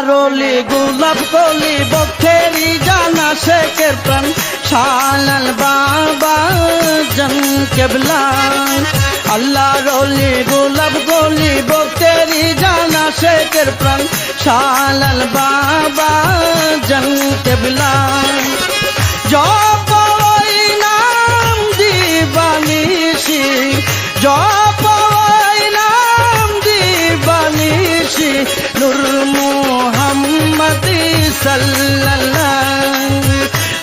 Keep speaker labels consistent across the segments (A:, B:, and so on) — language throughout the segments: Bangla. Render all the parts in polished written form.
A: রলি গোলাপ কলি বক্ষেরি জানা শেখের প্রাণ শালাল বাবা জন কেবলা আল্লাহ রলি গোলাপ কলি বক্ষেরি জানা শেখের প্রাণ শালাল বাবা জন কেবলা জপ ওই নাম দিবানিশি জপ ওই নাম দিবানিশি নূর মুহাম্মদ সাল্লাল্লাহু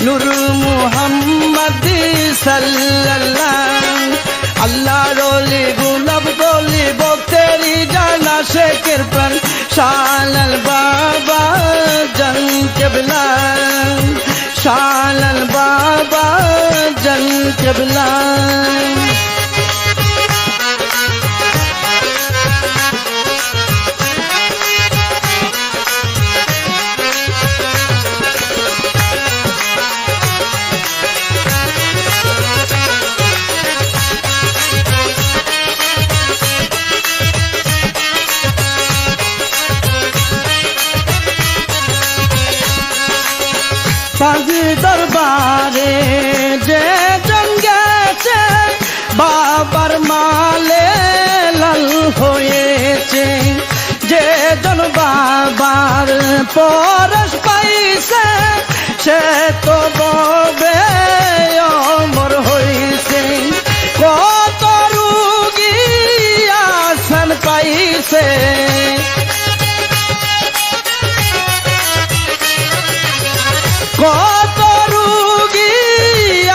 A: নূর মুহাম্মদ সাল্লাল্লাহু আল্লাহ রলি গোলাপ গলি বক্তেরি জানা শেখের প্রাণ শালাল বাবা জন কেবলা শালাল বাবা জন কেবলা পাগি দরবারে যে জঙ্গেছে বাবার মালে লাল হয়েছে যে জন বাবার পরশ পাইছে সে তো ববে অমর হয়েছে কত রুগী আসান পাইছে কত রুগী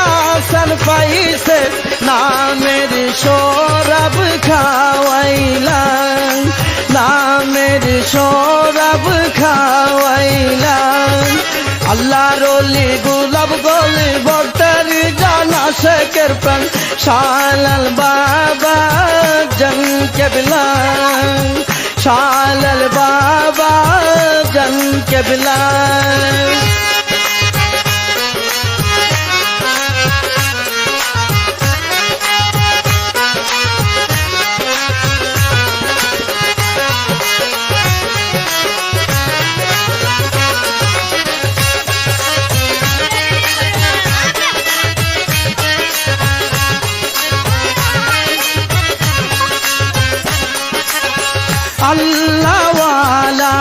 A: আসান পাইছে নামের শরাব খাওয়াইলাম নামের শরাব খাওয়াইলাম আল্লাহ রলি গোলাপ গলি বক্তেরি জানা শেখের প্রাণ শালাল বাবা জন কেবলা শালাল বাবা জন কেবলা আল্লাহওয়ালা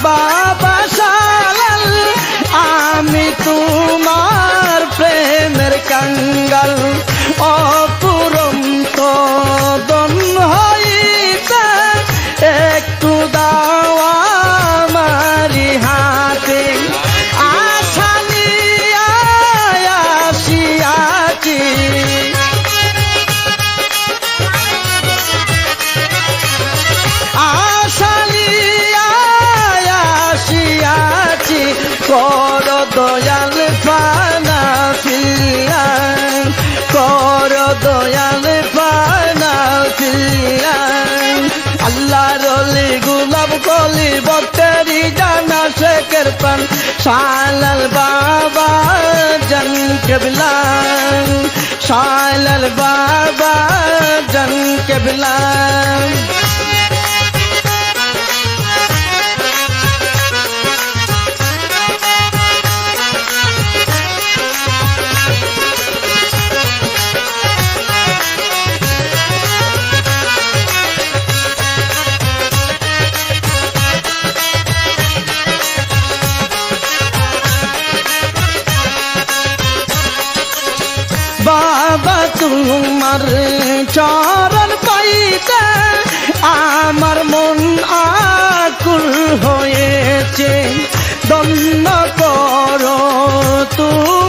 A: বাবা শালাল আমি তোমার প্রেমের কাঙ্গাল অপুরন্ত দন হইতে একটু দাওয়া মারি হাতে আশালিয়া আসিয়াছি কর দয়াল ফানা ফিয়া কর দয়াল ফানা ফিয়া আল্লাহ রলি গোলাপ কলি বক্তেরি জানা শেখের প্রাণ শালাল বাবা জন কেবলা শালাল বাবা জন কেবলা বাবা তোমার চরণ পাইতে আমার মন আকুল হয়েছে ধন্য করো তুমি